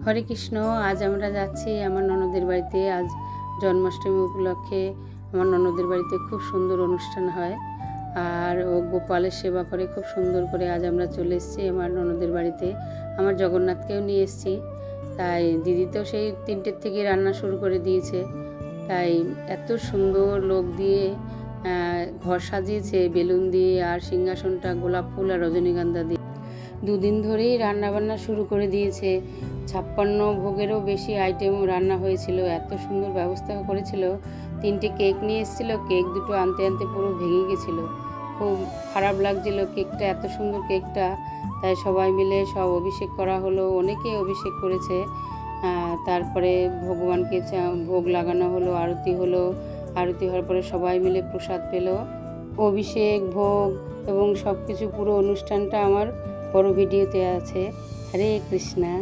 হরে কৃষ্ণ। আজ আমরা যাচ্ছি আমার ননদের বাড়িতে। আজ জন্মাষ্টমী উপলক্ষে আমার ননদের বাড়িতে খুব সুন্দর অনুষ্ঠান হয়, আর ও গোপালের সেবা করে খুব সুন্দর করে। আজ আমরা চলে এসেছি আমার ননদের বাড়িতে। আমার জগন্নাথকেও নিয়ে এসেছি। তাই দিদি তো সেই 3টের থেকে রান্না শুরু করে দিয়েছে। তাই এত সুন্দর লোক দিয়ে ঘর সাজিয়েছে, বেলুন দিয়ে, আর সিংহাসনটা গোলাপ ফুল আর রজনীগন্ধা দিয়ে। 2 দিন ধরেই রান্নাবান্না শুরু করে দিয়েছে। 56 ভোগেরও বেশি আইটেম রান্না হয়েছিল। এত সুন্দর ব্যবস্থা করেছিল। 3টে কেক নিয়ে এসেছিলো। কেক দুটো আনতে আনতে পুরো ভেঙে গেছিলো। খুব খারাপ লাগছিল কেকটা, এত সুন্দর কেকটা। তাই সবাই মিলে সব অভিষেক করা হলো। অনেকেই অভিষেক করেছে। তারপরে ভগবানকে ভোগ লাগানো হলো, আরতি হলো। আরতি হওয়ার পরে সবাই মিলে প্রসাদ পেল। অভিষেক, ভোগ এবং সব কিছু পুরো অনুষ্ঠানটা আমার বড় ভিডিওতে আছে। হরে কৃষ্ণা।